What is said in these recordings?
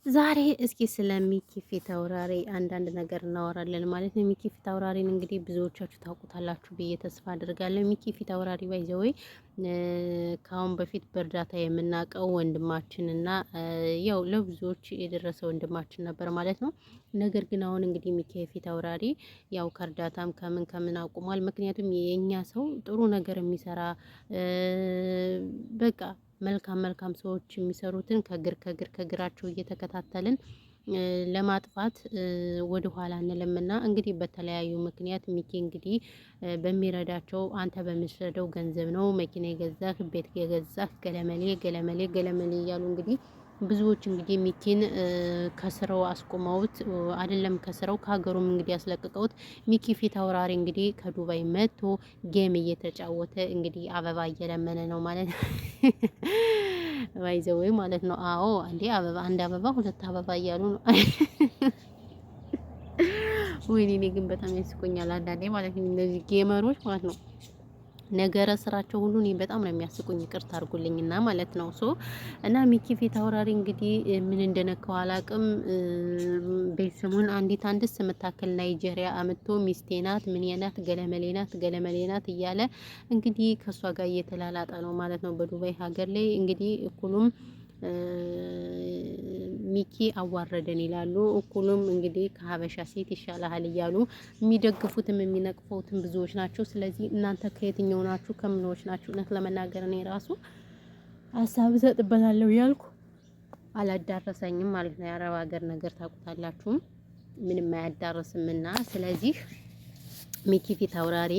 ዛሬ እስኪ ስለ ሚኪ ፊት አውራሪ አንዳንድ ነገር እናወራለን ማለት ነው። ሚኪ ፊት አውራሪን እንግዲህ ብዙዎቻችሁ ታውቁታላችሁ ብዬ ተስፋ አድርጋለሁ። ሚኪ ፊት አውራሪ ባይዘወይ ከአሁን በፊት በእርዳታ የምናውቀው ወንድማችን እና ያው ለብዙዎች የደረሰ ወንድማችን ነበር ማለት ነው። ነገር ግን አሁን እንግዲህ ሚኪ ፊት አውራሪ ያው ከእርዳታም ከምን አቁሟል። ምክንያቱም የኛ ሰው ጥሩ ነገር የሚሰራ በቃ መልካም ሰዎች የሚሰሩትን ከግራቸው እየተከታተልን ለማጥፋት ወደ ኋላ እንለምና እንግዲህ በተለያዩ ምክንያት ሚኪ እንግዲህ በሚረዳቸው አንተ በምትረዳው ገንዘብ ነው መኪና የገዛህ ቤት የገዛህ ገለመሌ እያሉ እንግዲህ ብዙዎች እንግዲህ ሚኪን ከስራው አስቆመውት አይደለም ከስራው ከሀገሩም እንግዲህ ያስለቅቀውት ሚኪ ፊት አውራሪ እንግዲህ ከዱባይ መጥቶ ጌም እየተጫወተ እንግዲህ አበባ እየለመነ ነው ማለት ነው። ባይዘው ማለት ነው። አዎ አንዴ አበባ አንድ አበባ ሁለት አበባ እያሉ ነው። ወይኔ እኔ ግን በጣም ያስቆኛል አንዳንዴ ማለት ነው እነዚህ ጌመሮች ማለት ነው። ነገረ ስራቸው ሁሉ እኔ በጣም ነው የሚያስቁኝ። ይቅርታ አድርጉልኝና ማለት ነው። እና ሚኪ ፊት አውራሪ እንግዲህ ምን እንደነካው አላቅም። ቤተሰቡን አንድስ የምታክል ናይጄሪያ አምጥቶ ሚስቴ ናት ገለመሌ ናት እያለ እንግዲህ ከሷ ጋር እየተላላጠ ነው ማለት ነው። በዱባይ ሀገር ላይ እንግዲህ እኩሉም ሚኪ አዋረደን ይላሉ። እኩሉም እንግዲህ ከሀበሻ ሴት ይሻላል እያሉ የሚደግፉትም የሚነቅፉትም ብዙዎች ናቸው። ስለዚህ እናንተ ከየትኛው ናችሁ? ከምኖች ናችሁ? እውነት ለመናገር እኔ ራሱ ሀሳብ እሰጥበታለሁ ያልኩ አላዳረሰኝም ማለት ነው። የአረብ ሀገር ነገር ታውቁታላችሁ፣ ምንም አያዳርስምና። ስለዚህ ሚኪ ፊት አውራሪ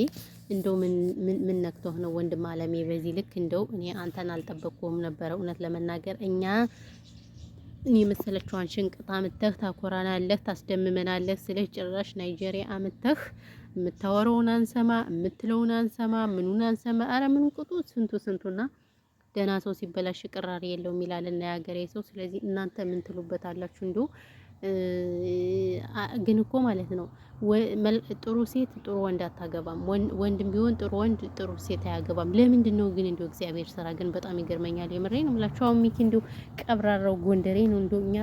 እንደው ምን ነክቶህ ነው ወንድም አለሜ? በዚህ ልክ እንደው እኔ አንተን አልጠበቅኩም ነበር እውነት ለመናገር እኔ መሰለችዋን ሽንቅጥ አምጥተህ ታኮራናለህ፣ ታስደምመናለህ ስለሽ ጭራሽ ናይጄሪያ አምጥተህ የምታወራውን አንሰማ፣ የምትለውን አንሰማ፣ ምኑን አንሰማ። አረ ምን ቁጡ ስንቱና ደህና ሰው ሲበላሽ ቅራሪ የለውም ይላልና የሀገሬ ሰው። ስለዚህ እናንተ ምን ትሉበታላችሁ? እንደው ግን እኮ ማለት ነው ጥሩ ሴት ጥሩ ወንድ አታገባም። ወንድም ቢሆን ጥሩ ወንድ ጥሩ ሴት አያገባም። ለምንድን ነው ግን? እንደው እግዚአብሔር ስራ ግን በጣም ይገርመኛል። የምሬን ነው የምላችሁ። አሁን ሚኪ እንደው ቀብራራው ጎንደሬ ነው። እንደው እኛ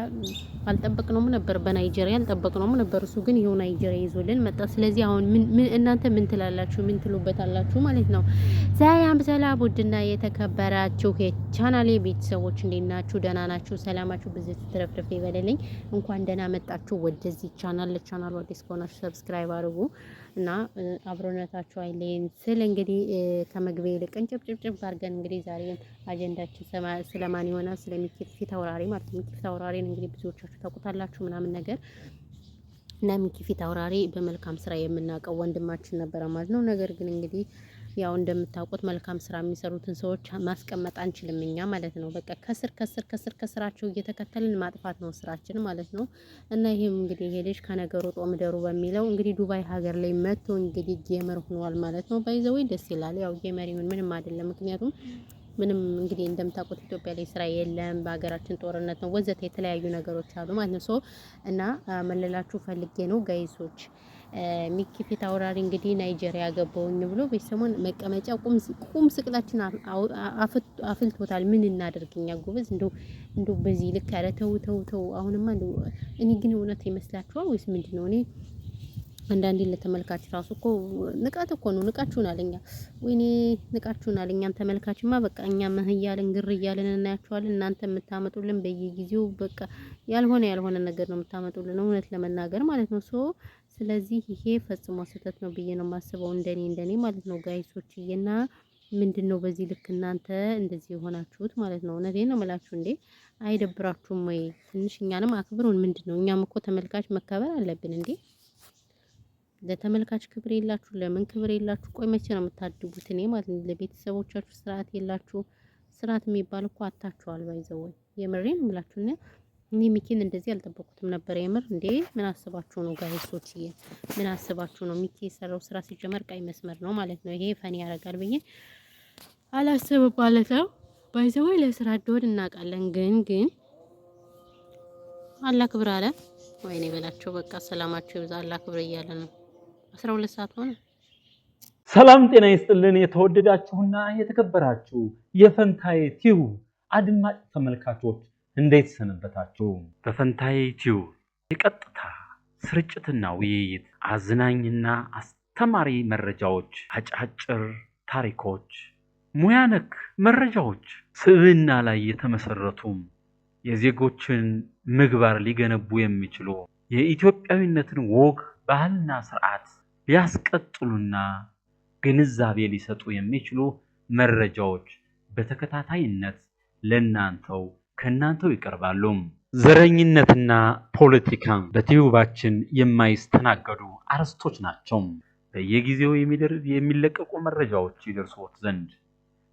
አልጠበቅነውም ነበር፣ በናይጄሪያ አልጠበቅነውም ነበር። እሱ ግን ይኸው ናይጄሪያ ይዞልን መጣ። ስለዚህ አሁን እናንተ ምን ትላላችሁ? ምን ትሉበታላችሁ ማለት ነው? ሰላም ውድና የተከበራችሁ የቻናሌ ቤተሰቦች እንዴት ናችሁ? ደህና ናችሁ? ሰላማችሁ ብዙ ትረፍረፍ ይበለልኝ። እንኳን ደህና መጣችሁ ወደዚህ ቻናል። ለቻናሉ አዲስ ከሆናችሁ ሰብስክራይብ አድርጉ እና አብሮነታችሁ አይለየን ስል እንግዲህ ከመግቢያ ይልቅ ጭብጭብ አድርገን እንግዲህ ዛሬ አጀንዳችን ስለማን ይሆናል? ስለ ሚኪ ፊት አውራሪ ማለት ነው። ሚኪ ፊት አውራሪን እንግዲህ ብዙዎቻችሁ ታውቁታላችሁ ምናምን ነገር እና ሚኪ ፊት አውራሪ በመልካም ስራ የምናውቀው ወንድማችን ነበረ ማለት ነው። ነገር ግን እንግዲህ ያው እንደምታውቁት መልካም ስራ የሚሰሩትን ሰዎች ማስቀመጥ አንችልም እኛ ማለት ነው። በቃ ከስራቸው እየተከተልን ማጥፋት ነው ስራችን ማለት ነው። እና ይሄም እንግዲህ ይሄ ልጅ ከነገሩ ጦምደሩ በሚለው እንግዲህ ዱባይ ሀገር ላይ መጥቶ እንግዲህ ጌመር ሆኗል ማለት ነው። ባይዘው ደስ ይላል። ያው ጌመር ይሁን ምንም አይደለም። ምክንያቱም ምንም እንግዲህ እንደምታውቁት ኢትዮጵያ ላይ ስራ የለም፣ በሀገራችን ጦርነት ነው ወዘተ የተለያዩ ነገሮች አሉ ማለት ነው። እና መለላችሁ ፈልጌ ነው ጋይሶች። ሚኪ ፊት አውራሪ እንግዲህ ናይጄሪያ ገባውኝ ብሎ ቤተሰቡን መቀመጫ ቁም ስቅላችን አፍልቶታል። ምን እናደርግኛ ጎበዝ? እንደው በዚህ ልክ ያለ ተው። አሁንማ እኔ ግን እውነት ይመስላችኋል ወይስ ምንድነው? እኔ አንዳንዴ ለተመልካች ራሱ እኮ ንቃት እኮ ነው። ንቃችሁናል፣ እኛ ወይኔ ንቃችሁናል። እኛን ተመልካችማ በቃ እኛ መህያልን ግር እያልን እናያችኋለን። እናንተ የምታመጡልን በየጊዜው በቃ ያልሆነ ነገር ነው የምታመጡልን፣ እውነት ለመናገር ማለት ነው። ስለዚህ ይሄ ፈጽሞ ስህተት ነው ብዬ ነው የማስበው፣ እንደኔ ማለት ነው ጋይሶችዬና ምንድነው በዚህ ልክ እናንተ እንደዚህ የሆናችሁት ማለት ነው። እውነቴን ነው የምላችሁ። እንዴ አይደብራችሁም ወይ? ትንሽ እኛንም አክብሩን። ምንድነው እኛም እኮ ተመልካች መከበር አለብን እንዴ? ለተመልካች ክብር የላችሁ? ለምን ክብር የላችሁ? ቆይ መቼ ነው የምታድጉት? እኔ ማለት ነው ለቤተሰቦቻችሁ ስርዓት የላችሁ። ስርዓት የሚባል እኮ አታችኋል። ባይዘው የምሬን እምላችሁ እኔ ሚኪን እንደዚህ አልጠበቁትም ነበር። የምር እንዴ ምን አስባችሁ ነው ጋይሶች? ምን አስባችሁ ነው? ሚኪ የሰራው ስራ ሲጀመር ቀይ መስመር ነው ማለት ነው። ይሄ ፈኒ ያደርጋል ብዬ አላስብም ማለት ነው። ባይዘው ለስራ እንደሆነ እናውቃለን። ግን አላህ ክብር አለ። ወይኔ በላቸው። በቃ ሰላማቸው ይብዛ። አላህ ክብር እያለ ነው። 12 ሰዓት ሆነ። ሰላም ጤና ይስጥልን የተወደዳችሁና የተከበራችሁ የፈንታዬ ቲዩብ አድማጭ ተመልካቾች እንዴት ሰነበታችሁ? በፈንታዬ ቲዩብ የቀጥታ ስርጭትና ውይይት አዝናኝና አስተማሪ መረጃዎች፣ አጫጭር ታሪኮች፣ ሙያ ነክ መረጃዎች፣ ስብዕና ላይ የተመሰረቱ የዜጎችን ምግባር ሊገነቡ የሚችሉ የኢትዮጵያዊነትን ወግ ባህልና ስርዓት ሊያስቀጥሉና ግንዛቤ ሊሰጡ የሚችሉ መረጃዎች በተከታታይነት ከናንተው ይቀርባሉ። ዘረኝነትና ፖለቲካ በቲዩባችን የማይስተናገዱ አርዕስቶች ናቸው። በየጊዜው የሚለቀቁ መረጃዎች ይደርሶት ዘንድ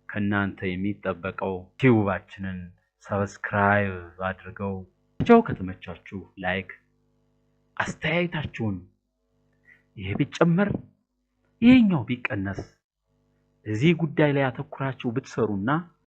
ከናንተ የሚጠበቀው ቲዩባችንን ሰብስክራይብ አድርገው፣ ቪዲዮው ከተመቻችሁ ላይክ፣ አስተያየታችሁን ይሄ ቢጨመር ይሄኛው ቢቀነስ እዚህ ጉዳይ ላይ አተኩራችሁ ብትሰሩና